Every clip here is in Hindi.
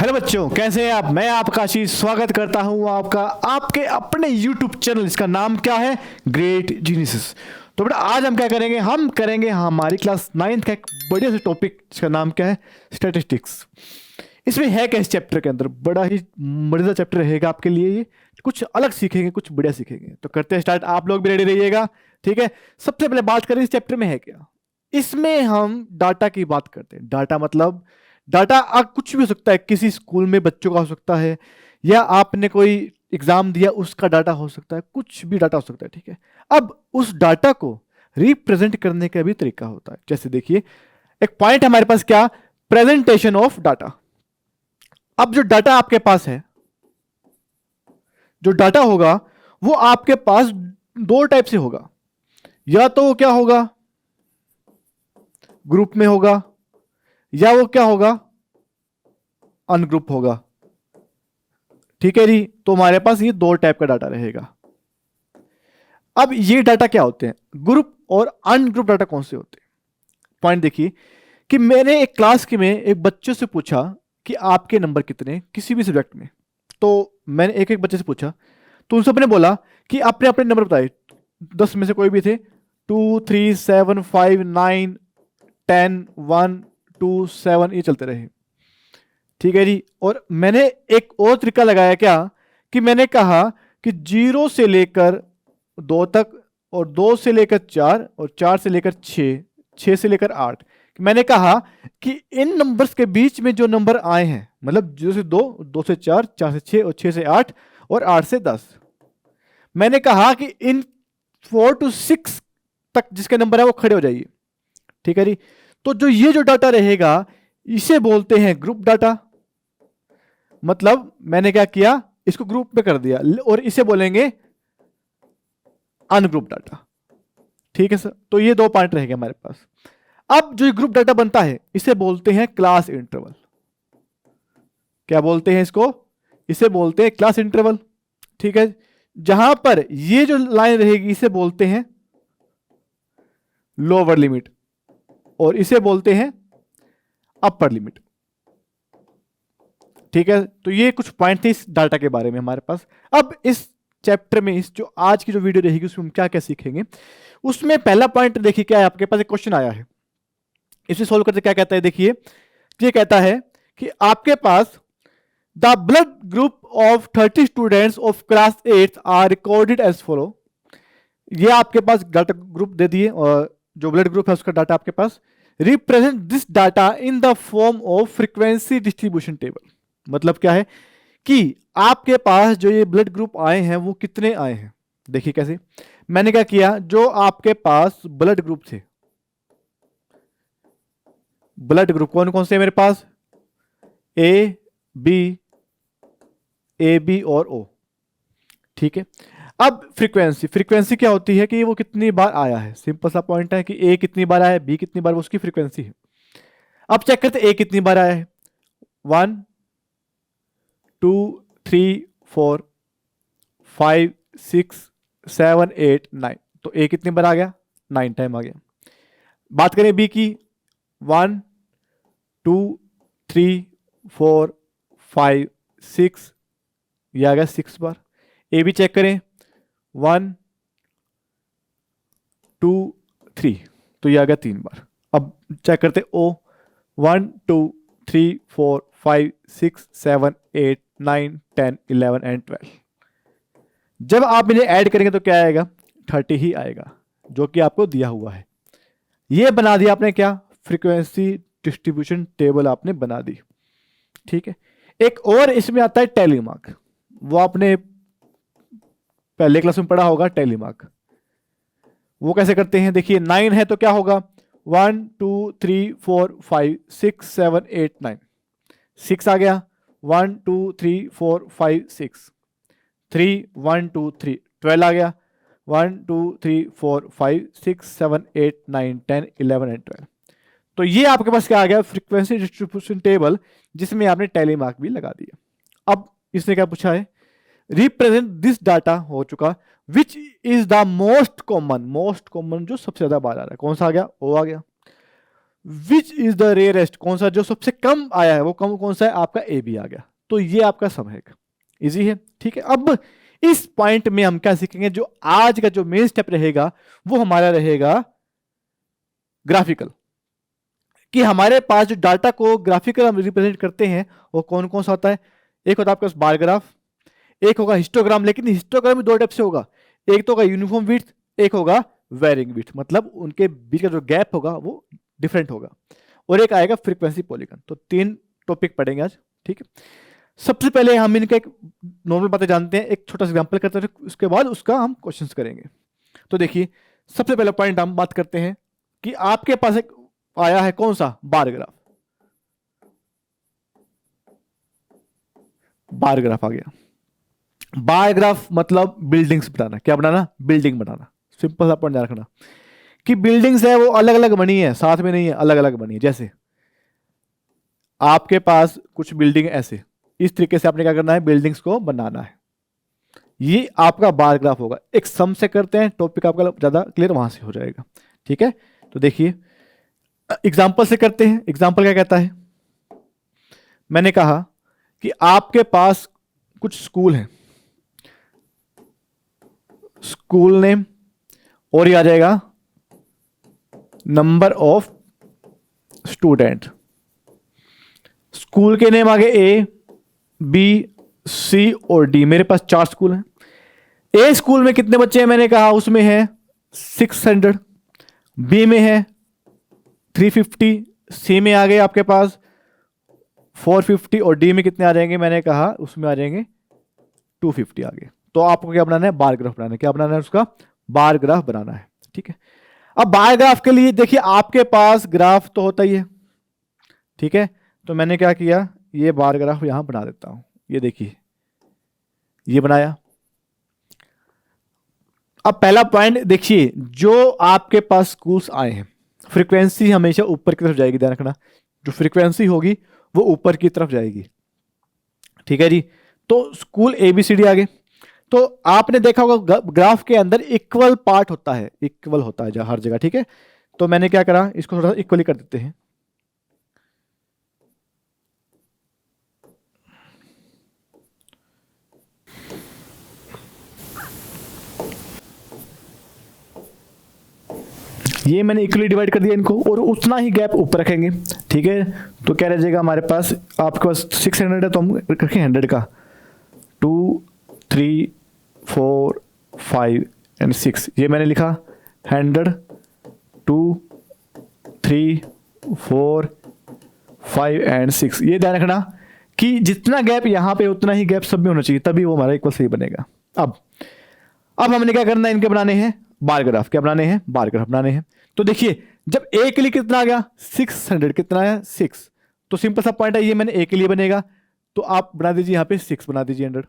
हेलो बच्चों, कैसे हैं आप। मैं आपका आशीष स्वागत करता हूं आपका आपके अपने YouTube चैनल, इसका नाम क्या है, ग्रेट जीनियस। तो बेटा आज हम क्या करेंगे, हम करेंगे हमारी क्लास 9th का एक बढ़िया सा टॉपिक, जिसका नाम क्या है, स्टैटिस्टिक्स। इसमें है क्या, इस चैप्टर के अंदर बड़ा ही मजेदार चैप्टर रहेगा आपके लिए। ये कुछ अलग सीखेंगे, कुछ बढ़िया सीखेंगे। तो करते हैं स्टार्ट, आप लोग भी रेडी रहिएगा, ठीक है। सबसे पहले बात करें इस चैप्टर में है क्या। इसमें हम डाटा की बात करते हैं। डाटा मतलब डाटा कुछ भी हो सकता है, किसी स्कूल में बच्चों का हो सकता है, या आपने कोई एग्जाम दिया उसका डाटा हो सकता है, कुछ भी डाटा हो सकता है, ठीक है। अब उस डाटा को रिप्रेजेंट करने का भी तरीका होता है। जैसे देखिए, एक पॉइंट हमारे पास क्या, प्रेजेंटेशन ऑफ डाटा। अब जो डाटा आपके पास है, जो डाटा होगा वो आपके पास दो टाइप से होगा। या तो वो क्या होगा, ग्रुप में होगा, या वो क्या होगा, अनग्रुप होगा, ठीक है जी। तो हमारे पास ये दो टाइप का डाटा रहेगा। अब ये डाटा क्या होते हैं, ग्रुप और अनग्रुप डाटा कौन से होते हैं। पॉइंट देखिए कि मैंने एक क्लास के में एक बच्चे से पूछा कि आपके नंबर कितने किसी भी सब्जेक्ट में। तो मैंने एक एक बच्चे से पूछा, तो उन सबने बोला कि अपने अपने नंबर बताए। 10 में से कोई भी थे, 2 3 7 5 9 10 1 2 7, ये चलते रहे, ठीक है जी। और मैंने एक और तरीका लगाया क्या, कि मैंने कहा कि 0 से लेकर 2 तक, और 2 से लेकर 4, और 4 से लेकर 6, 6 से लेकर 8। मैंने कहा कि इन नंबर्स के बीच में जो नंबर आए हैं, मतलब 0 से 2, 2 से 4, 4 से 6, और 6 से 8, और 8 से 10, मैंने कहा कि इन 4 to 6 तक जिसके नंबर है वो खड़े हो जाइए, ठीक है जी। तो जो ये जो डाटा रहेगा इसे बोलते हैं ग्रुप डाटा। मतलब मैंने क्या किया, इसको ग्रुप में कर दिया, और इसे बोलेंगे अनग्रुप डाटा, ठीक है सर। तो ये दो पॉइंट रहेंगे हमारे पास। अब जो ग्रुप डाटा बनता है इसे बोलते हैं क्लास इंटरवल। क्या बोलते हैं इसको, इसे बोलते हैं क्लास इंटरवल, ठीक है। जहां पर ये जो लाइन रहेगी इसे बोलते हैं लोअर लिमिट, और इसे बोलते हैं अपर लिमिट, ठीक है। तो ये कुछ पॉइंट थे इस डाटा के बारे में हमारे पास। अब इस चैप्टर में, इस जो आज की जो वीडियो रहेगी उसमें हम क्या क्या सीखेंगे। उसमें पहला पॉइंट देखिए क्या है, आपके पास एक क्वेश्चन आया है, इसे सोल्व करते क्या कहता है। देखिए, ये कहता है कि आपके पास the blood group of 30 students of class 8 are recorded as follow. ये आपके पास डाटा ग्रुप दे दिए, और जो ब्लड ग्रुप है उसका डाटा आपके पास। Represent this data in the form of frequency distribution table. मतलब क्या है कि आपके पास जो ये ब्लड ग्रुप आए हैं वो कितने आए हैं। देखिए कैसे, मैंने क्या किया, जो आपके पास ब्लड ग्रुप थे, ब्लड ग्रुप कौन कौन से मेरे पास, ए बी और ओ, ठीक है। अब फ्रीक्वेंसी, फ्रीक्वेंसी क्या होती है कि वो कितनी बार आया है। सिंपल सा पॉइंट है कि ए कितनी बार आया है, बी कितनी बार, वो उसकी फ्रीक्वेंसी है। अब चेक करते ए कितनी बार आया है, 1 2 3 4 5 6 7 8 9। तो ए कितनी बार आ गया, 9 टाइम आ गया। बात करें बी की, 1 2 3 4 5 6, ये आ गया 6 बार। ए भी चेक करें, 1 2 3, तो ये आ गया 3 बार। अब चेक करते ओ, 1 2 3 4 5 6 7 8 9 10 11 एंड 12। जब आप इन्हें ऐड करेंगे तो क्या आएगा, 30 ही आएगा, जो कि आपको दिया हुआ है। ये बना दिया आपने क्या, फ्रीक्वेंसी डिस्ट्रीब्यूशन टेबल आपने बना दी, ठीक है। एक और इसमें आता है टेलीमार्क, वो आपने पहले क्लास में पढ़ा होगा टेलीमार्क। वो कैसे करते हैं, देखिए 9 है तो क्या होगा, 1 2 3 4 5 6 7 8 9, 6 आ गया, 1 2 3 4 5 6, 3 1 2 3 12 आ गया, 1 2 3 4 5 6 7 8 9 10 11 एंड 12। तो ये आपके पास क्या आ गया, फ्रीक्वेंसी डिस्ट्रीब्यूशन टेबल, जिसमें आपने टेलीमार्क भी लगा दिया। अब इसने क्या पूछा है, रिप्रेजेंट दिस डाटा हो चुका, which is the most common, most common जो सबसे ज्यादा बार आ रहा है, कौन सा आ गया, ओ आ गया। विच इज द रेयरेस्ट, कौन सा जो सबसे कम आया है वो कौन सा है, आपका ए बी आ गया। तो ये आपका सम है, इजी है। ठीक है, अब इस पॉइंट में हम क्या सीखेंगे, जो आज का जो मेन स्टेप रहेगा वो हमारा रहेगा ग्राफिकल, कि हमारे पास जो डाटा को ग्राफिकल हम रिप्रेजेंट करते हैं वो कौन कौन सा होता है। एक होता है आपके पास बार ग्राफ, एक होगा हिस्टोग्राम, लेकिन हिस्टोग्राम भी दो टाइप से होगा, एक तो होगा यूनिफॉर्म विड्थ, एक होगा वेरिंग विड्थ, मतलब उनके बीच का जो गैप होगा वो डिफरेंट होगा, और एक आएगा फ्रीक्वेंसी पॉलीगन। तो तीन टॉपिक पढ़ेंगे आज। ठीक है, सबसे पहले हम इनका एक नॉर्मल बातें जानते हैं, एक छोटा सा एग्जांपल करते हैं, उसके बाद उसका हम क्वेश्चंस करेंगे। तो देखिए, सबसे पहले पॉइंट हम बात करते हैं कि आपके पास एक आया है कौन सा, बार ग्राफ। बार ग्राफ आ गया। बार ग्राफ मतलब बिल्डिंग्स बनाना, क्या बनाना, बिल्डिंग बनाना। सिंपल सा पॉइंट ध्यान रखना कि बिल्डिंग्स है वो अलग अलग बनी है, साथ में नहीं है, अलग अलग बनी है। जैसे आपके पास कुछ बिल्डिंग ऐसे, इस तरीके से आपने क्या करना है, बिल्डिंग्स को बनाना है। ये आपका बार ग्राफ होगा। एक सम से करते हैं, टॉपिक आपका ज्यादा क्लियर वहां से हो जाएगा। ठीक है, तो देखिए एग्जाम्पल से करते हैं। एग्जाम्पल क्या कहता है, मैंने कहा कि आपके पास कुछ स्कूल है, स्कूल नेम, और ये आ जाएगा नंबर ऑफ स्टूडेंट। स्कूल के नेम आगे ए बी सी और डी, मेरे पास 4 स्कूल हैं। ए स्कूल में कितने बच्चे हैं, मैंने कहा उसमें है 600, बी में है 350, सी में आ गए आपके पास 450, और डी में कितने आ जाएंगे, मैंने कहा उसमें आ जाएंगे 250 आ गए। तो आपको क्या बनाना है, बार ग्राफ बनाना है। क्या बनाना है, उसका बार ग्राफ बनाना है। ठीक है, अब बार ग्राफ के लिए देखिए आपके पास ग्राफ तो होता ही है। ठीक है, तो मैंने क्या किया, ये बार ग्राफ यहां बना देता हूं। ये देखिए, ये बनाया। अब पहला पॉइंट देखिए, जो आपके पास स्कूल्स आए हैं, फ्रीक्वेंसी हमेशा ऊपर की तरफ जाएगी, ध्यान रखना। जो फ्रीक्वेंसी होगी वो ऊपर की तरफ जाएगी। ठीक है जी, तो स्कूल ABCD आ गए। तो आपने देखा होगा ग्राफ के अंदर इक्वल पार्ट होता है, इक्वल होता है हर जगह। ठीक है, तो मैंने क्या करा, इसको थोड़ा इक्वली कर देते हैं। ये मैंने इक्वली डिवाइड कर दिया इनको, और उतना ही गैप ऊपर रखेंगे। ठीक है, तो क्या रह जाएगा हमारे पास, आपके पास 600 है तो हम रखें 100 का, 2 3 4 5 एंड 6, ये मैंने लिखा 100 2 3 4 5 एंड 6। ये ध्यान रखना कि जितना गैप यहां पे उतना ही गैप सब में होना चाहिए, तभी वो हमारा इक्वल सही बनेगा। अब हमने क्या करना है, इनके बनाने हैं बार ग्राफ। क्या बनाने हैं, बार ग्राफ बनाने हैं। तो देखिए, जब ए के लिए कितना आ गया 600, कितना है 6, तो सिंपल सा पॉइंट है, ये मैंने ए के लिए बनेगा, तो आप बना दीजिए यहां पे 6 बना दीजिए 100।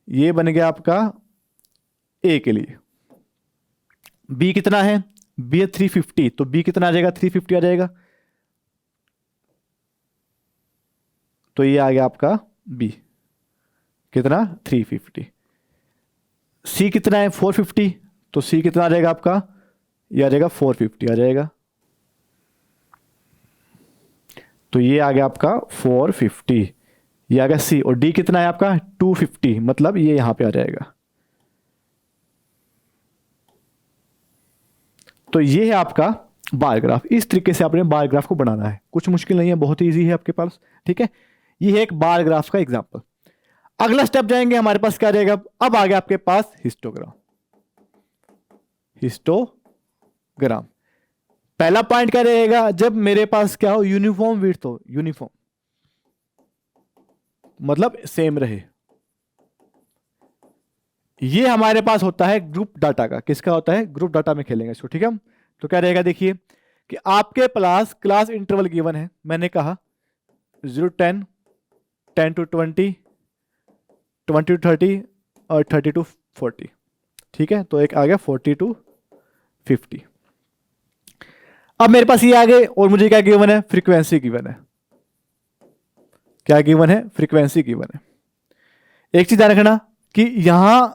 ये बन गया आपका ए के लिए। बी कितना है, बी है 350, तो बी कितना आ जाएगा, 350 आ जाएगा। तो ये आ गया आपका बी कितना, 350। सी कितना है 450, तो सी कितना आ जाएगा आपका, ये आ जाएगा 450 आ जाएगा। तो ये आ गया आपका 450, ये आ गया सी। और डी कितना है आपका 250, मतलब ये यहां पे आ जाएगा। तो ये है आपका बार ग्राफ। इस तरीके से आपने बार ग्राफ को बनाना है, कुछ मुश्किल नहीं है, बहुत ईजी है आपके पास। ठीक है, ये है एक बार ग्राफ का एग्जांपल। अगला स्टेप जाएंगे, हमारे पास क्या रहेगा, अब आ गया आपके पास हिस्टोग्राम। हिस्टोग्राम पहला पॉइंट क्या रहेगा, जब मेरे पास क्या हो, यूनिफॉर्म विड्थ हो, यूनिफॉर्म मतलब सेम रहे। ये हमारे पास होता है ग्रुप डाटा का, किसका होता है, ग्रुप डाटा में खेलेंगे इसको। ठीक है, तो क्या रहेगा, देखिए कि आपके पास क्लास इंटरवल गिवन है, मैंने कहा 0 to 10, 10 to 20, 20 to 30 और 30 to 40। ठीक है, तो एक आ गया 40 to 50। अब मेरे पास ये आ गए, और मुझे क्या गिवन है, फ्रीक्वेंसी गिवन है। क्या गिवन है, फ्रीक्वेंसी गिवन है। एक चीज ध्यान रखना कि यहां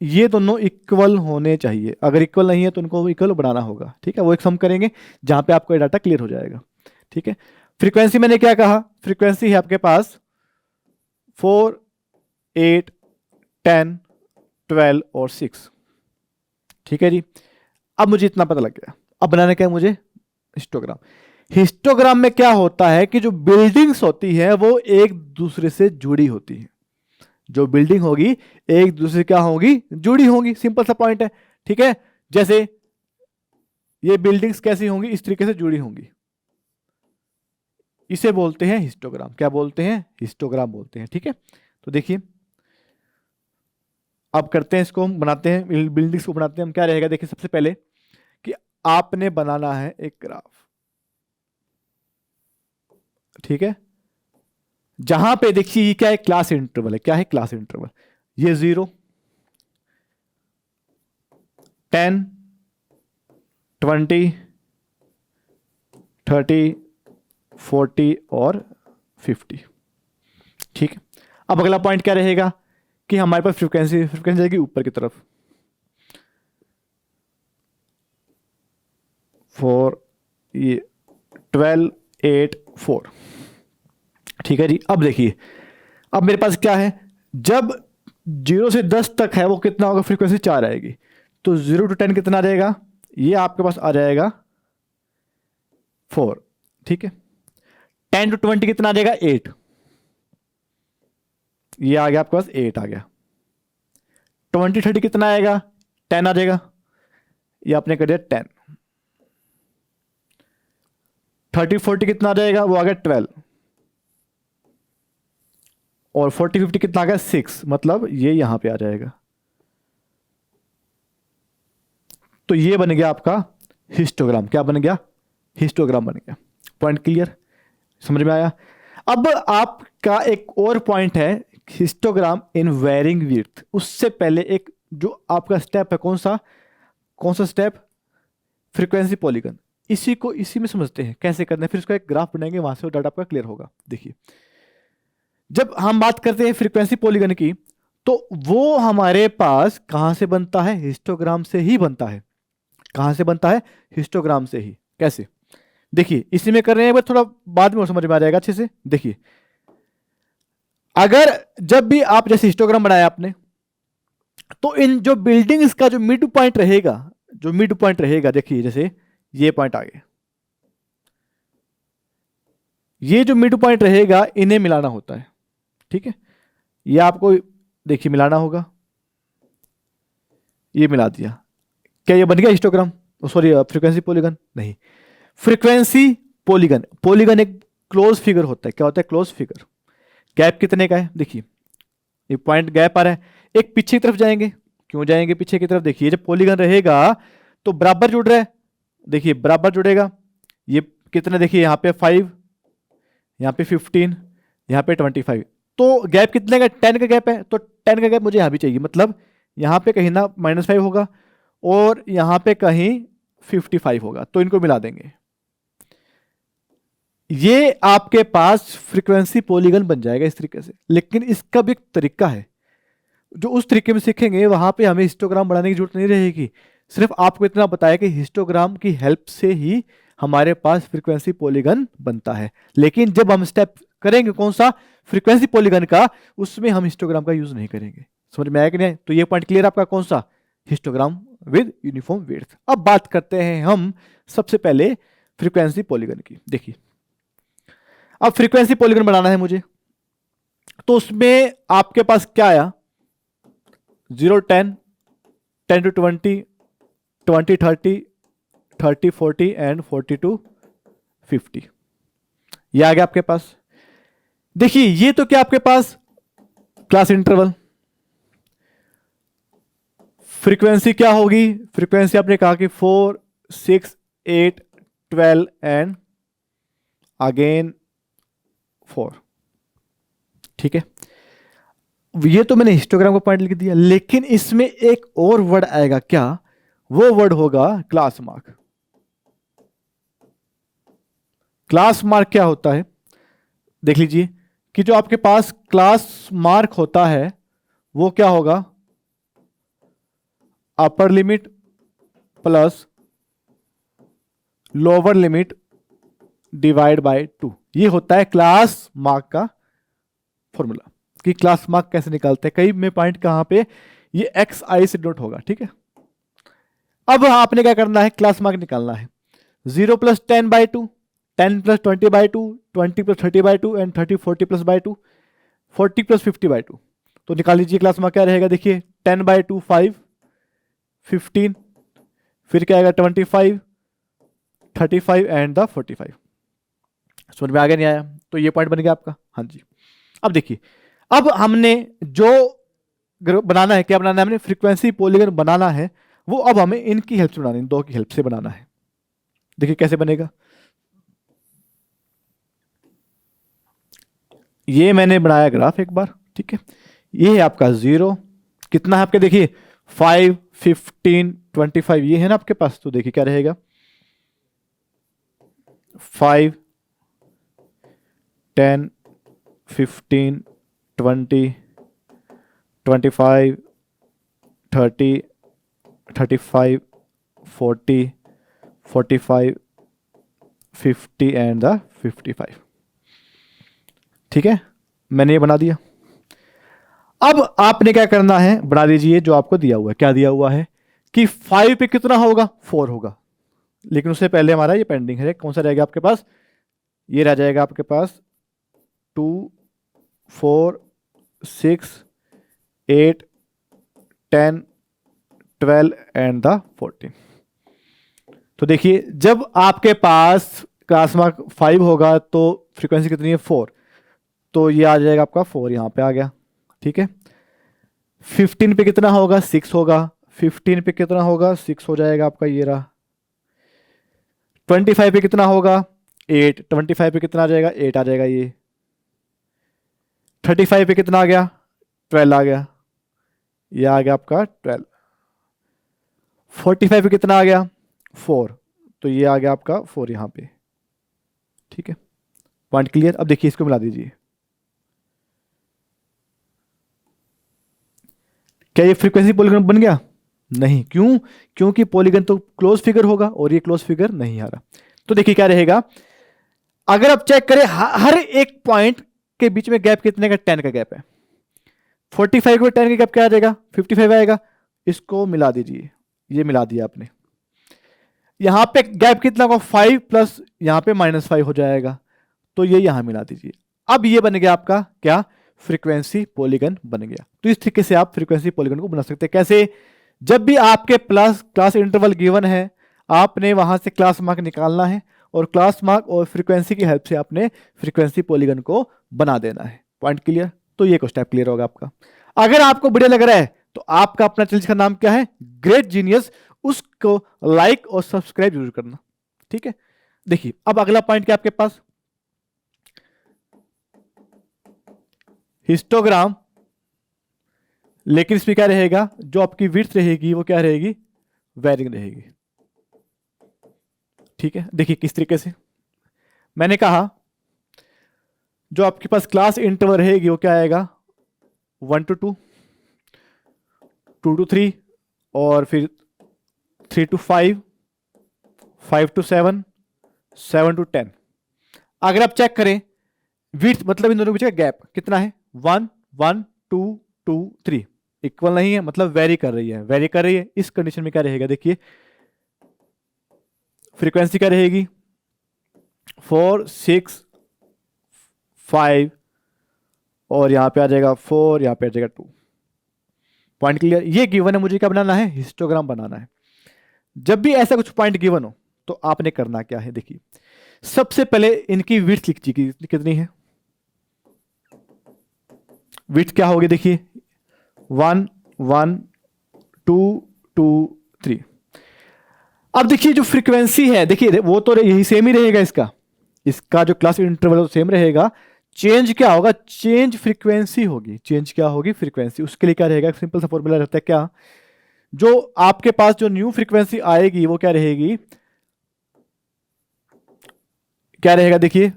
ये दोनों इक्वल होने चाहिए, अगर इक्वल नहीं है तो उनको इक्वल बनाना होगा। ठीक है, वो एक सम करेंगे जहां पे आपको डाटा क्लियर हो जाएगा। ठीक है, फ्रीक्वेंसी मैंने क्या कहा, फ्रीक्वेंसी है आपके पास 4, 8, 10, 12 और 6। ठीक है जी, अब मुझे इतना पता लग गया। अब बनाना क्या है मुझे, हिस्टोग्राम। हिस्टोग्राम में क्या होता है कि जो बिल्डिंग्स होती है वो एक दूसरे से जुड़ी होती है। जो बिल्डिंग होगी एक दूसरे से क्या होगी, जुड़ी होंगी। सिंपल सा पॉइंट है। ठीक है, जैसे ये बिल्डिंग्स कैसी होंगी, इस तरीके से जुड़ी होंगी। इसे बोलते हैं हिस्टोग्राम। क्या बोलते हैं, हिस्टोग्राम बोलते हैं। ठीक है, तो देखिए अब करते हैं इसको, हम बनाते हैं बिल्डिंग्स को बनाते हैं हम। क्या रहेगा देखिए, सबसे पहले कि आपने बनाना है एक ग्राफ। ठीक है, जहां पे देखिए ये क्या है, क्लास इंटरवल है। क्या है, क्लास इंटरवल। ये 0, 10, 20, 30, 40 और 50। ठीक है, अब अगला पॉइंट क्या रहेगा कि हमारे पास फ्रीक्वेंसी जाएगी ऊपर की तरफ। 4, ये 12, 8, 4। ठीक है जी, अब देखिए, अब मेरे पास क्या है, जब 0 से 10 तक है वो कितना होगा, फ्रीक्वेंसी 4 आएगी। तो 0 to 10 कितना रहेगा, ये आपके पास आ जाएगा 4। ठीक है, 10 to 20 कितना आ जाएगा, 8। ये आ गया आपके पास 8 आ गया। 20, 30 कितना आएगा, 10 आ जाएगा। ये आपने कर दिया 10। 30, 40 कितना आ जाएगा, वो आ गया 12। और 40, 50 कितना आ गया, 6। मतलब ये यहां पे आ जाएगा। तो ये बन गया आपका हिस्टोग्राम। क्या बन गया, हिस्टोग्राम बन गया। पॉइंट क्लियर, समझ में आया। अब आपका एक और पॉइंट है, हिस्टोग्राम इन वेरिंग विड्थ। उससे पहले एक जो आपका स्टेप है, कौन सा स्टेप, फ्रीक्वेंसी पॉलीगन। इसी में समझते हैं कैसे करना है, फिर उसका एक ग्राफ बनाएंगे, वहां से वो डाटा आपका क्लियर होगा। देखिए, जब हम बात करते हैं फ्रीक्वेंसी पॉलीगन की, तो वो हमारे पास कहां से बनता है, हिस्टोग्राम से ही बनता है। कहां से बनता है, हिस्टोग्राम से ही। कैसे, देखिए इसी में कर रहे हैं, थोड़ा बाद में और समझ में आ जाएगा अच्छे से। देखिए, अगर जब भी आप जैसे हिस्टोग्राम बनाया आपने, तो इन जो बिल्डिंग्स का जो मिड पॉइंट रहेगा, देखिए जैसे ये पॉइंट आ गए, ये जो मिड पॉइंट रहेगा इन्हें मिलाना होता है। ठीक है, ये आपको देखिए मिलाना होगा। ये मिला दिया, क्या ये बन गया हिस्टोग्राम, सॉरी फ्रीक्वेंसी पॉलीगन नहीं। फ्रीक्वेंसी पॉलीगन एक क्लोज फिगर होता है। क्या होता है, क्लोज फिगर। गैप कितने का है, देखिए ये पॉइंट गैप आ रहा है। एक पीछे की तरफ जाएंगे, क्यों जाएंगे पीछे की तरफ, देखिए जब पॉलीगन रहेगा तो बराबर जुड़ रहा है। देखिए बराबर जुड़ेगा, ये कितने, देखिए यहाँ पे 5, यहाँ पे 15, यहाँ पे 25। तो गैप कितने का, 10 का गैप है। तो 10 का गैप मुझे यहाँ भी चाहिए, मतलब यहाँ पे कहीं ना -5 होगा और यहाँ पे कहीं 55 होगा। तो इनको मिला देंगे, ये आपके पास फ्रीक्वेंसी पॉलीगन बन जाएगा इस तरीके से। लेकिन इसका भी एक तरीका है, जो उस तरीके में सीखेंगे वहां पे हमें हिस्टोग्राम बढ़ाने की जरूरत नहीं रहेगी। सिर्फ आपको इतना बताया कि हिस्टोग्राम की हेल्प से ही हमारे पास फ्रीक्वेंसी पॉलीगन बनता है। लेकिन जब हम स्टेप करेंगे कौन सा, फ्रीक्वेंसी पॉलीगन का, उसमें हम हिस्टोग्राम का यूज नहीं करेंगे। समझ में आया कि नहीं। तो ये पॉइंट क्लियर आपका, कौन सा, हिस्टोग्राम विद यूनिफॉर्म विड्थ। अब बात करते हैं हम सबसे पहले फ्रीक्वेंसी पॉलीगन की। देखिए, अब फ्रीक्वेंसी पॉलीगन बनाना है मुझे, तो उसमें आपके पास क्या आया, 0, 10, 10 to 20, 20, 30, 30, 40 एंड 40 to 50। ये आ गया आपके पास। देखिए ये तो क्या आपके पास क्लास इंटरवल। फ्रीक्वेंसी क्या होगी, फ्रीक्वेंसी आपने कहा कि 4, 6, 8, 12 एंड अगेन 4। ठीक है, ये तो मैंने हिस्टोग्राम का पॉइंट लिख दिया, लेकिन इसमें एक और वर्ड आएगा। क्या, वो वर्ड होगा क्लास मार्क। क्लास मार्क क्या होता है, देख लीजिए कि जो आपके पास क्लास मार्क होता है वो क्या होगा, upper limit plus lower limit divide by 2। ये होता है क्लास मार्क का फॉर्मूला कि क्लास मार्क कैसे निकालते हैं। कई में पॉइंट कहां पे ये एक्स आई से डॉट होगा, ठीक है। अब आपने क्या करना है, क्लास मार्क निकालना है। 0 plus 10/2, 10 plus 20/2, 20 plus 30/2 and 30 40 plus by 2, 40 plus 50/2। तो निकाल लीजिए क्लास मार्क क्या रहेगा। देखिए 10/2 5, 15, फिर क्या आएगा 25, 35 एंड द 45। समझ में आ गया नहीं आया? तो ये पॉइंट बन गया आपका। हाँ जी। अब देखिए, अब हमने जो बनाना है, क्या बनाना है हमने, फ्रीक्वेंसी पॉलीगन बनाना है। वो अब हमें इनकी हेल्प से बनाना है, इन दो की हेल्प से बनाना है। देखिए कैसे बनेगा। ये मैंने बनाया ग्राफ एक बार, ठीक है। ये है आपका 0, कितना है आपके, देखिए 5, 15, 25, ये है ना आपके पास। तो देखिए क्या रहेगा, 5, 10, 15, 20, 25, 30, 35, 40, 45, 50 एंड द 55। ठीक है, मैंने ये बना दिया। अब आपने क्या करना है, बना दीजिए जो आपको दिया हुआ है। क्या दिया हुआ है कि 5 पे कितना होगा, 4 होगा। लेकिन उससे पहले हमारा ये पेंडिंग है, कौन सा रहेगा आपके पास, ये रह जाएगा आपके पास 2, 4, 6, 8, 10, 12 एंड द 14। तो देखिए जब आपके पास क्लास मार्क 5 होगा तो फ्रीक्वेंसी कितनी है, 4। तो ये आ जाएगा आपका 4, यहां पे आ गया, ठीक है। 15 पे कितना होगा, 6 होगा। 15 पे कितना होगा, 6 हो जाएगा आपका, ये रहा। 25 पे कितना होगा, 8। 25 पे कितना आ जाएगा, 8 आ जाएगा ये। 35 पे कितना आ गया, 12 आ गया, ये आ गया आपका 12। 45 पे कितना आ गया, 4। तो ये आ गया आपका 4 यहां पे, ठीक है। Point clear. अब देखिए इसको मिला दीजिए। क्या ये फ्रीक्वेंसी पॉलीगन बन गया, नहीं। क्यों, क्योंकि पॉलीगन तो क्लोज फिगर होगा और ये क्लोज फिगर नहीं आ रहा। तो देखिए क्या रहेगा, अगर आप चेक करें हर एक पॉइंट के बीच में गैप कितने का, 10 का गैप है। 45 को 10 का गैप क्या आ जाएगा, 55 आएगा। इसको मिला दीजिए, ये मिला दिया आपने। यहां पे गैप कितना होगा, 5 प्लस यहां पे -5 हो जाएगा। तो ये यहां मिला दीजिए। अब ये बन गया आपका क्या, फ्रीक्वेंसी पॉलीगन बन गया। तो इस तरीके से आप फ्रीक्वेंसी पॉलीगन को बना सकते हैं। कैसे, जब भी आपके प्लस क्लास इंटरवल गिवन है, आपने वहां से क्लास मार्क निकालना है और क्लास मार्क और फ्रीक्वेंसी की हेल्प से आपने फ्रीक्वेंसी पॉलीगन को बना देना है। Point clear. तो ये स्टेप क्लियर होगा आपका। अगर आपको बढ़िया लग रहा है तो आपका अपना चैनल का नाम क्या है, ग्रेट जीनियस, उसको लाइक और सब्सक्राइब जरूर करना, ठीक है। देखिए अब अगला पॉइंट क्या आपके पास, हिस्टोग्राम। लेकिन इसमें क्या रहेगा, जो आपकी विड्थ रहेगी वो क्या रहेगी, वेरिंग रहेगी, ठीक है। देखिए किस तरीके से मैंने कहा, जो आपके पास क्लास इंटरवल रहेगी वो क्या आएगा, 1 to 2, 2 to 3, और फिर 3 to 5, 5 to 7, 7 to 10। अगर आप चेक करें विड्थ मतलब इन दोनों के बीच का गैप कितना है, 1, 1, 2, 2, 3, इक्वल नहीं है, मतलब वेरी कर रही है, वेरी कर रही है। इस कंडीशन में क्या रहेगा, देखिए फ्रीक्वेंसी क्या रहेगी, 4, 6, 5, और यहां पे आ जाएगा 4, यहां पे आ जाएगा 2। Point clear. ये गिवन है, मुझे क्या बनाना है, हिस्टोग्राम बनाना है। जब भी ऐसा कुछ पॉइंट गिवन हो तो आपने करना क्या है, देखिए सबसे पहले इनकी विड्थ लिख दीजिए कितनी है। विड्थ क्या होगी, देखिए 1, 1, 2, 2, 3। अब देखिए जो फ्रीक्वेंसी है, देखिए वो तो यही सेम ही रहेगा, इसका इसका जो क्लास इंटरवल है सेम रहेगा। चेंज क्या होगा, चेंज फ्रीक्वेंसी होगी। चेंज क्या होगी, फ्रीक्वेंसी। उसके लिए क्या रहेगा, सिंपल सा फॉर्मूला रहता है क्या, जो आपके पास जो न्यू फ्रीक्वेंसी आएगी वो क्या रहेगी, क्या रहेगा, देखिए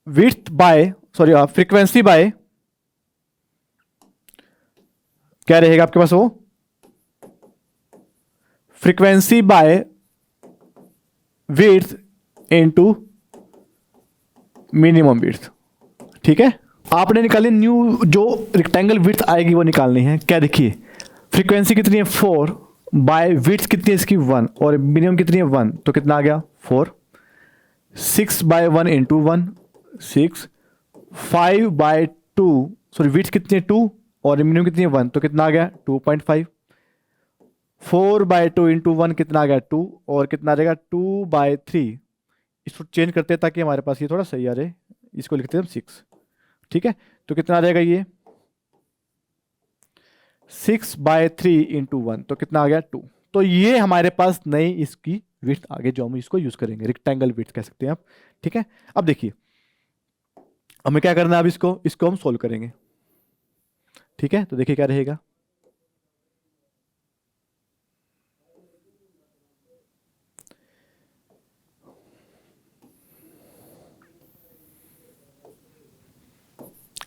width by, sorry frequency by क्या रहेगा आपके पास? वो frequency by width into minimum width. ठीक है, आपने निकाली न्यू जो रेक्टेंगल विड्थ आएगी वो निकालनी है। क्या देखिए, फ्रीक्वेंसी कितनी है 4 बाय विड्थ कितनी है इसकी 1 और मिनिमम कितनी है 1, तो कितना आ गया 4। 6 by 1 into 1 6। 5 by 2 sorry width कितनी है 2 और मिनिमम कितनी है 1, तो कितना आ गया 2.5। 4 बाय 2 इंटू 1 कितना आ गया 2 और कितना आ जाएगा 2 बाय 3। इसको चेंज करते हैं ताकि हमारे पास ये थोड़ा सही आ जाए, इसको लिखते हैं हम 6। ठीक है, तो कितना आ जाएगा ये 6 बाय 3 इंटू 1, तो कितना आ गया 2। तो ये हमारे पास नई इसकी विड्थ आगे जो हम इसको यूज करेंगे, रेक्टेंगल विड्थ कह सकते हैं आप। ठीक है, अब देखिए हमें क्या करना है, अब इसको हम सोल्व करेंगे। ठीक है, तो देखिए क्या रहेगा,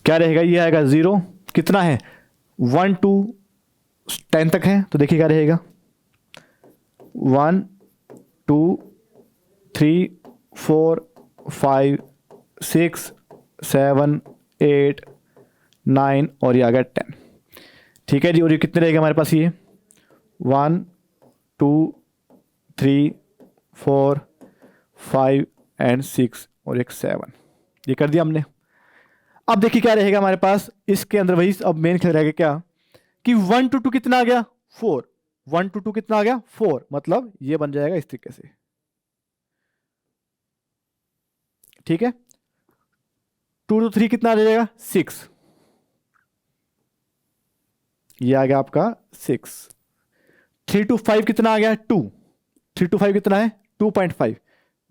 क्या रहेगा, ये आएगा 0, कितना है 1 to 10 तक है, तो देखिए क्या रहेगा 1 2 3 4 5 6 7 8 9 और ये आ गया 10। ठीक है जी, और ये कितने रहेगा हमारे पास, ये 1 2 3 4 5 एंड 6 और एक 7, ये कर दिया हमने। अब देखिए क्या रहेगा हमारे पास इसके अंदर, वही अब मेन खेल रहेगा क्या कि 1 to 2 कितना आ गया 4, 1 to 2 कितना आ गया 4, मतलब ये बन जाएगा इस तरीके से। ठीक है, 2 to 3 कितना आ जाएगा 6, ये आ गया आपका 6। 3 to 5 कितना आ गया 2, 3 to 5 कितना है 2.5,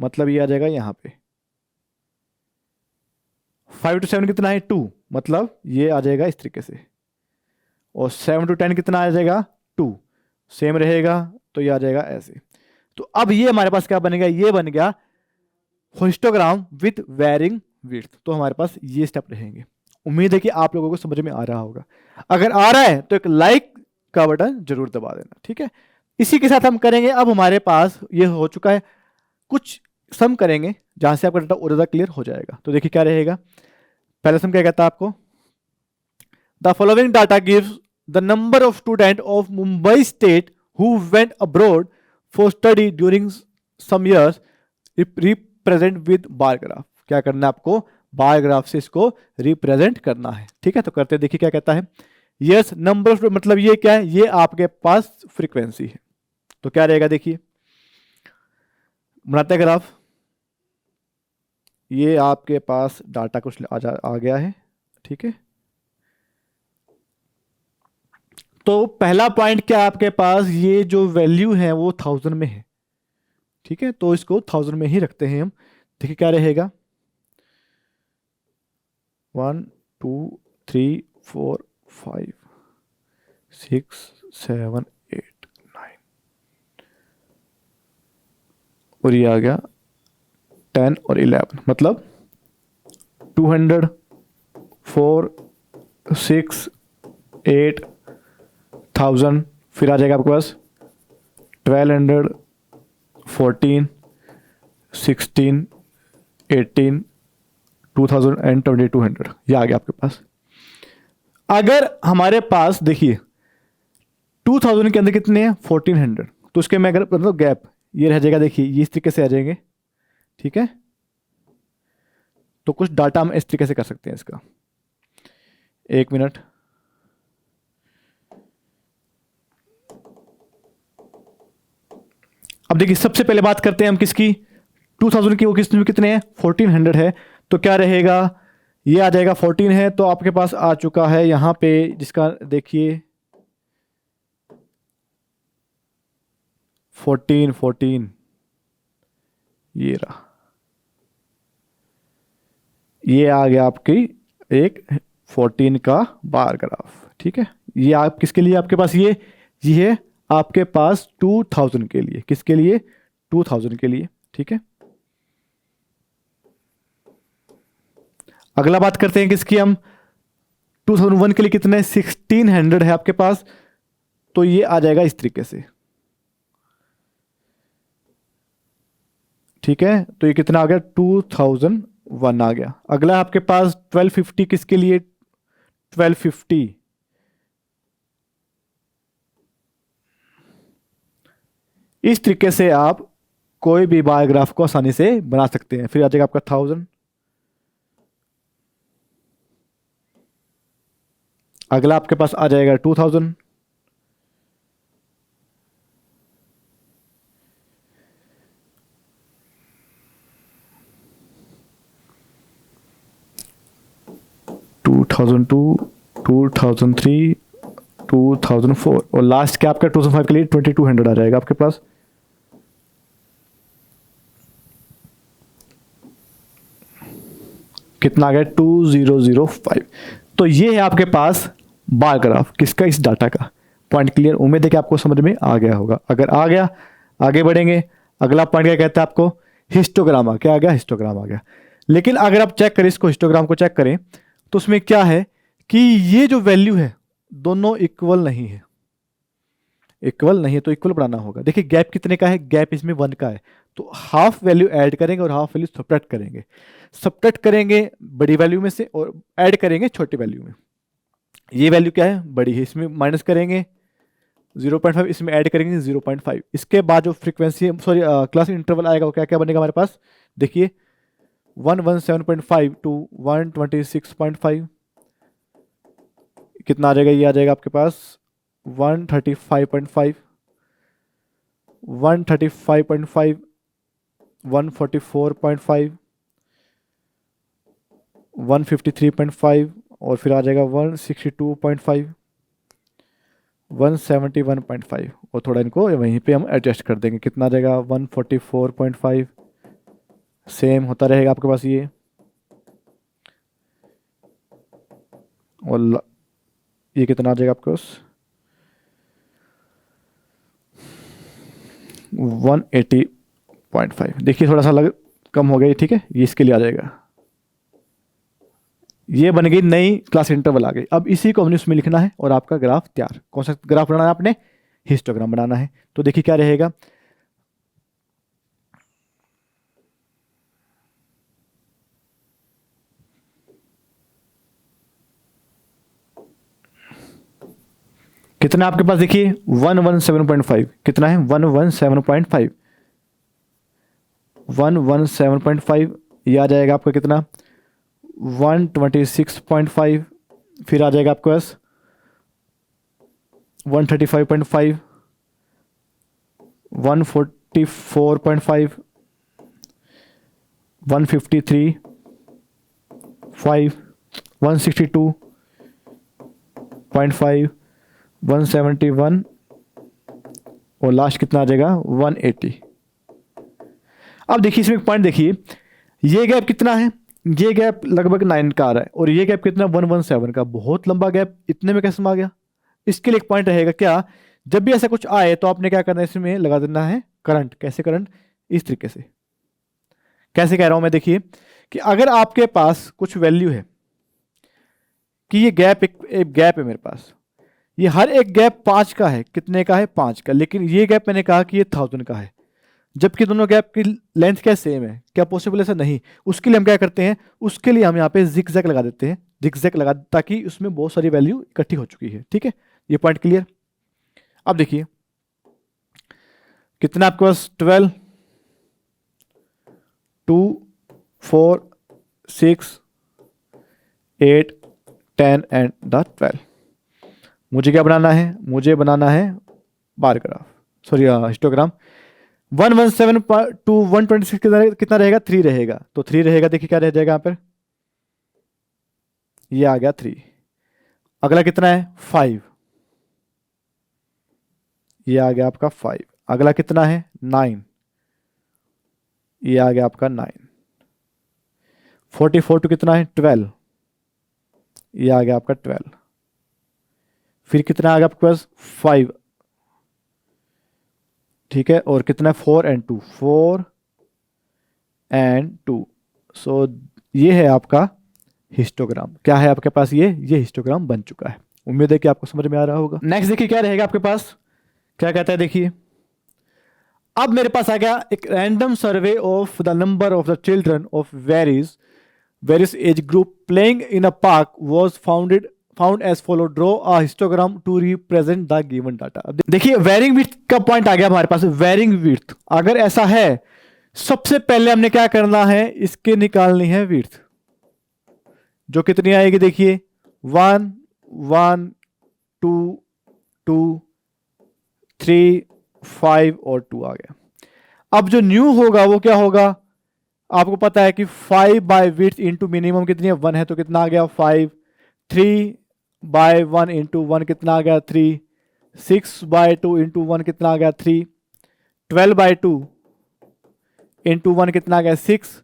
मतलब ये आ जाएगा यहां पे। 5 to 7 कितना है 2, मतलब ये आ जाएगा इस तरीके से। और 7 to 10 कितना आ जाएगा 2, सेम रहेगा, तो ये आ जाएगा ऐसे। तो अब ये हमारे पास क्या बनेगा, ये बन गया हिस्टोग्राम विथ वेरिंग विड्थ। तो हमारे पास ये स्टेप रहेंगे। उम्मीद है कि आप लोगों को समझ में आ रहा होगा। अगर आ रहा है तो एक लाइक का बटन जरूर दबा देना। ठीक है, इसी के साथ हम करेंगे, अब हमारे पास ये हो चुका है, कुछ सम करेंगे जहां से आपका डाटा और ज्यादा क्लियर हो जाएगा। तो देखिए क्या रहेगा, पहले सम क्या कहता है आपको, the following data gives the number of student of Mumbai state who went abroad for study during some years represent with bar graph. क्या करना है आपको, बार ग्राफ से इसको रिप्रेजेंट करना है। ठीक है, तो करते देखिए क्या कहता है, यस नंबर ऑफ, मतलब ये क्या है, ये आपके पास फ्रीक्वेंसी है। तो क्या रहेगा, देखिए बनाते हैं ग्राफ। ये आपके पास डाटा कुछ आ गया है। ठीक है, तो पहला पॉइंट क्या आपके पास, ये जो वैल्यू है वो 1000 में है। ठीक है, तो इसको 1000 में ही रखते हैं हम। देखिए क्या रहेगा 1 2 3 4 5 6 7 8 9 और ये आ गया 10 और 11, मतलब 200 4 6 8 1000, फिर आ जाएगा आपके पास 1200 14 16 18 2000 एंड 2200, ये आ गया आपके पास। अगर हमारे पास देखिए 2000 के अंदर कितने हैं 1400, तो उसके में अगर मतलब गैप ये रह जाएगा, देखिए ये इस तरीके से आ जाएंगे। ठीक है, तो कुछ डाटा हम इस तरीके से कर सकते हैं इसका, 1 मिनट। अब देखिए सबसे पहले बात करते हैं हम किसकी, 2000 की, वो कितने हैं 1400 है। तो क्या रहेगा, ये आ जाएगा 14 है, तो आपके पास आ चुका है यहां पे, जिसका देखिए 14 ये रहा, ये आ गया आपकी एक 14 का बार ग्राफ। ठीक है, ये आप किसके लिए आपके पास ये है आपके पास 2000 के लिए, किसके लिए 2000 के लिए। ठीक है, अगला बात करते हैं किसकी हम, 2001 के लिए कितने 1600 है आपके पास, तो ये आ जाएगा इस तरीके से। ठीक है, तो ये कितना आ गया 2001 आ गया। अगला आपके पास 1250 किसके लिए, 1250 इस तरीके से आप कोई भी बार ग्राफ को आसानी से बना सकते हैं। फिर आ जाएगा आपका 1000। अगला आपके पास आ जाएगा 2000। टू 2003, 2004 और लास्ट के आपका 2005 के लिए 2200 आ जाएगा आपके पास। कितना आ गया 2005। तो ये है आपके पास बार ग्राफ किसका, इस डाटा का। पॉइंट क्लियर, उम्मीद है कि आपको समझ में आ गया होगा। अगर आ गया आगे बढ़ेंगे। अगला पॉइंट क्या कहता है आपको, हिस्टोग्राम आ क्या आ गया, हिस्टोग्राम आ गया। लेकिन अगर आप चेक करें इसको, हिस्टोग्राम को चेक करें तो उसमें क्या है कि ये जो वैल्यू है दोनों इक्वल नहीं है। इक्वल नहीं है तो इक्वल बनाना होगा। देखिए गैप कितने का है, गैप इसमें 1 का है। तो हाफ वैल्यू ऐड करेंगे और हाफ वैल्यू सब्ट्रैक्ट करेंगे। सब्ट्रैक्ट करेंगे बड़ी वैल्यू में से और ऐड करेंगे छोटी वैल्यू में। ये वैल्यू क्या है, बड़ी है, इसमें माइनस करेंगे 0.5, इसमें ऐड करेंगे 0.5। इसके बाद जो फ्रीक्वेंसी सॉरी क्लास इंटरवल आएगा वो क्या क्या बनेगा हमारे पास, देखिए 117.5 टू 126.5। कितना आ जाएगा, ये आ जाएगा आपके पास 135.5, 135.5, 144.5, 153.5 और फिर आ जाएगा 162.5, 171.5 और थोड़ा इनको वहीं पे हम एडजस्ट कर देंगे। कितना आ जाएगा 144.5। सेम होता रहेगा आपके पास ये। और ये कितना आ जाएगा आपके पास 180.5। देखिए थोड़ा सा कम हो गया, ठीक है, ये इसके लिए आ जाएगा। ये बन गई नई क्लास इंटरवल आ गई। अब इसी को हमने उसमें लिखना है और आपका ग्राफ तैयार। कौन सा ग्राफ बनाना है आपने, हिस्टोग्राम बनाना है। तो देखिए क्या रहेगा, कितना आपके पास, देखिए 117.5 कितना है 117.5, 117.5 ये आ जाएगा आपका कितना 126.5। फिर आ जाएगा आपके पास 135.5, 144.5, 153.5, 162.5, 171 और लास्ट कितना आ जाएगा 180। अब देखिए इसमें एक पॉइंट देखिए, ये गैप कितना है, ये गैप लगभग 9 का आ रहा है और ये गैप कितना 117 का। बहुत लंबा गैप, इतने में कैसे आ गया। इसके लिए एक पॉइंट रहेगा क्या, जब भी ऐसा कुछ आए तो आपने क्या करना है, इसमें लगा देना है करंट। कैसे करंट, इस तरीके से। कैसे कह रहा हूं मैं, देखिए कि अगर आपके पास कुछ वैल्यू है कि ये गैप एक गैप है मेरे पास, ये हर एक गैप 5 का है। कितने का है 5 का। लेकिन ये गैप मैंने कहा कि ये 1000 का है, जबकि दोनों गैप की लेंथ क्या सेम है। क्या पॉसिबल ऐसा नहीं। उसके लिए हम क्या करते हैं, उसके लिए हम यहाँ पे जिगजैग लगा देते हैं। जिगजैग लगा, ताकि उसमें बहुत सारी वैल्यू इकट्ठी हो चुकी है। ठीक है, ये पॉइंट क्लियर। अब देखिए कितना आपके पास 12, 2, 4, 6, 8, 10 एंड द 12। मुझे क्या बनाना है, मुझे बनाना है bar graph, sorry histogram. 117 to 126 कितना रहेगा 3 रहेगा। तो 3 रहेगा, देखिए क्या रह जाएगा यहाँ पर, ये आ गया 3। अगला कितना है 5, ये आ गया आपका 5। अगला कितना है 9, ये आ गया आपका 9। 44 टू कितना है 12, ये आ गया आपका 12। फिर कितना आ गया आपके पास 5, ठीक है, और कितना 4 एंड 2, 4 एंड 2। सो ये है आपका हिस्टोग्राम। क्या है आपके पास? ये हिस्टोग्राम बन चुका है। उम्मीद है कि आपको समझ में आ रहा होगा। नेक्स्ट देखिए क्या रहेगा आपके पास, क्या कहता है देखिए। अब मेरे पास आ गया एक random survey of the number of the children of various age group playing in a park was found as follow, draw a histogram to represent the given data. अब देखिए वेरिंग विड्थ का पॉइंट आ गया हमारे पास। वेरिंग विड्थ अगर ऐसा है, सबसे पहले हमने क्या करना है, इसके निकालनी है विड्थ, जो कितनी आएगी देखिए 1 1 2 2 3 5 और 2 आ गया। अब जो न्यू होगा वो क्या होगा, आपको पता है कि 5 बाय विड्थ इंटू मिनिमम कितनी है 1 है, तो कितना आ गया 5। 3 बाय 1 इंटू 1 कितना आ गया 3। 6 बाय 2 इंटू 1 कितना आ गया 3। 12 बाय 2 इंटू 1 कितना आ गया 6।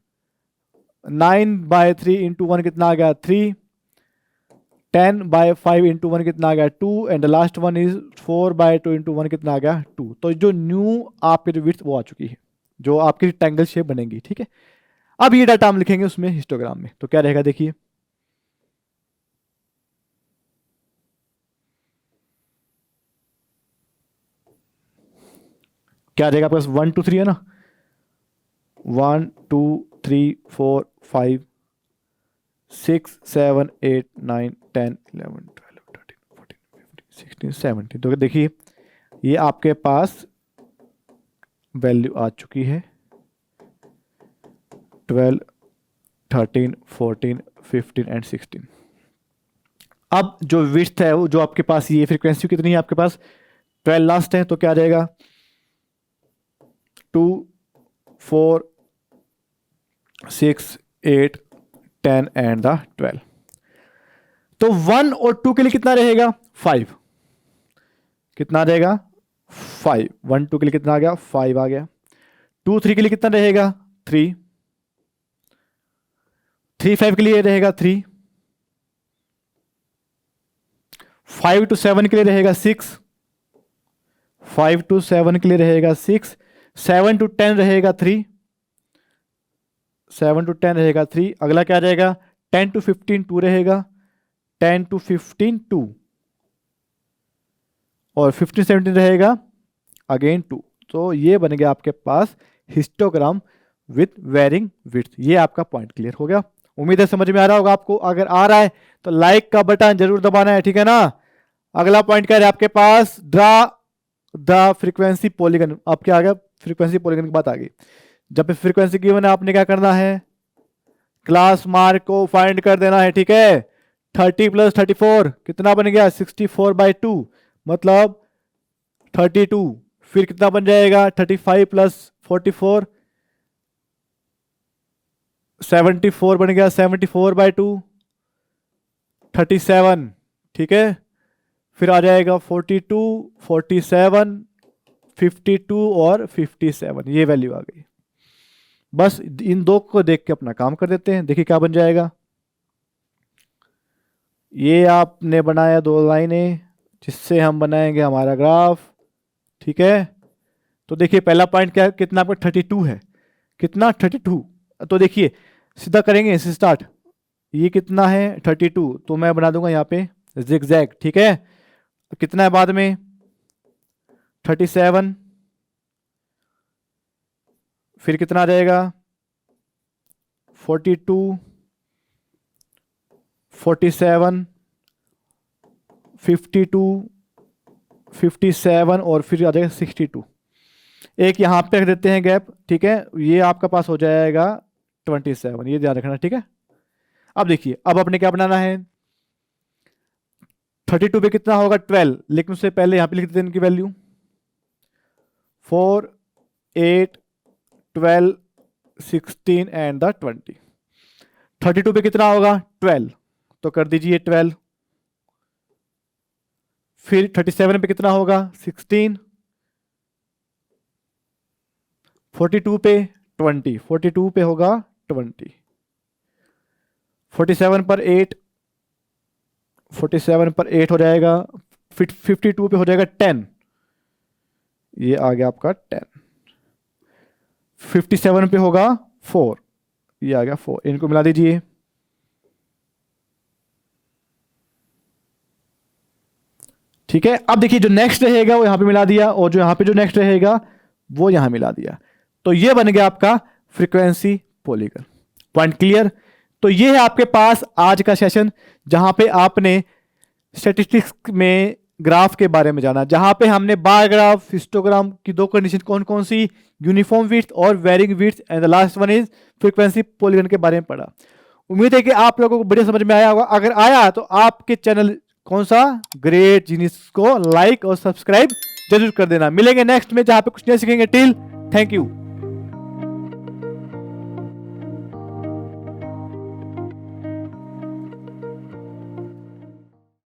9 बाय 3 इंटू 1 कितना आ गया 3। 10 बाय 5 इंटू 1 कितना आ गया 2। And the last one is 4 by 2 into 1 कितना आ गया 2। तो जो न्यू आपकी जो विड्थ वो आ चुकी है, जो आपकी रेक्टेंगल शेप बनेगी। ठीक है, अब ये डाटा हम लिखेंगे उसमें हिस्टोग्राम में, तो क्या रहेगा देखिए। क्या रहेगा आपके पास 1 2 3 है ना, 1 2 3 4 5 6 7 8 9 10 11 12 13 14 15 16 17। तो देखिए ये आपके पास वैल्यू आ चुकी है 12 13 14 15 एंड 16। अब जो विड्थ है वो जो आपके पास, ये फ्रीक्वेंसी कितनी है आपके पास 12 लास्ट है, तो क्या रहेगा 2 4 6 8 10 एंड द 12। तो 1 और 2 के लिए कितना रहेगा 5, कितना रहेगा 5। 1 2 के लिए कितना आ गया 5 आ गया। 2 3 के लिए कितना रहेगा 3। 3 5 के लिए रहेगा 3। 5 to 7 के लिए रहेगा 6। 5 to 7 के लिए रहेगा 6। 7 to 10 रहेगा 3। 7 to 10 रहेगा 3। अगला क्या रहेगा 10 to 15 2 रहेगा। 10 to 15 2 और 15 17 रहेगा अगेन 2। तो ये बन गया आपके पास हिस्टोग्राम विथ वेरिंग विड्थ। ये आपका पॉइंट क्लियर हो गया। उम्मीद है समझ में आ रहा होगा आपको। अगर आ रहा है तो लाइक का बटन जरूर दबाना है, ठीक है ना। अगला पॉइंट क्या है आपके पास, ड्रा द फ्रीक्वेंसी पॉलीगन। अब क्या आ गया, फ्रीक्वेंसी पॉलीगन की बात आ गई। जब फ्रीक्वेंसी गिवन है आपने क्या करना है, क्लास मार्क को फाइंड कर देना है। ठीक है, 30 प्लस 34 कितना बन गया 64 बाई 2 मतलब 32। फिर कितना बन जाएगा 35 प्लस 44 74 बन गया 74 बाई 2 37। ठीक है, फिर आ जाएगा 42 47 52 और 57। ये वैल्यू आ गई। बस इन दो को देख के अपना काम कर देते हैं। देखिए क्या बन जाएगा। ये आपने बनाया 2 लाइनें जिससे हम बनाएंगे हमारा ग्राफ। ठीक है, तो देखिए पहला पॉइंट क्या, कितना आपका 32 है, कितना 32। तो देखिए सीधा करेंगे इससे स्टार्ट। ये कितना है 32, तो मैं बना दूंगा यहाँ पे जिगजैग। ठीक है, कितना है बाद में 37। फिर कितना रहेगा 42 47 52 57 और फिर आ जाएगा 62। एक यहाँ पे रख देते हैं गैप। ठीक है, ये आपका पास हो जाएगा 27। ये ध्यान रखना। ठीक है, अब देखिए अब अपने क्या बनाना है, 32 पे कितना होगा 12, लेकिन उससे पहले यहाँ पे लिख देते हैं इनकी वैल्यू 4 8 12 16 एंड द 20। 32 पे कितना होगा 12, तो कर दीजिए 12। फिर 37 पे कितना होगा 16। 42 पे 20, 42 पे होगा 20। 47 पर 8, 47 पर 8 हो जाएगा। 52 पे हो जाएगा 10, ये आ गया आपका 10। 57 पे होगा 4, ये आ गया 4। इनको मिला दीजिए ठीक है, अब देखिए जो नेक्स्ट रहेगा वो यहां पे मिला दिया, और जो यहां पे जो नेक्स्ट रहेगा वो यहां मिला दिया, तो ये बन गया आपका फ्रीक्वेंसी पॉलीगन। Point clear? तो ये है आपके पास आज का सेशन, जहां पे आपने स्टैटिस्टिक्स में ग्राफ के बारे में जाना, जहां पे हमने बार ग्राफ, हिस्टोग्राम की दो कंडीशन कौन कौन सी, यूनिफॉर्म विड्थ और varying width, and the last one is frequency polygon के बारे में पढ़ा। उम्मीद है कि आप लोगों को बढ़िया समझ में आया होगा। अगर आया तो आपके चैनल कौन सा ग्रेट जीनियस को लाइक और सब्सक्राइब जरूर कर देना। मिलेंगे नेक्स्ट में जहां पे कुछ नया सीखेंगे। Till thank you.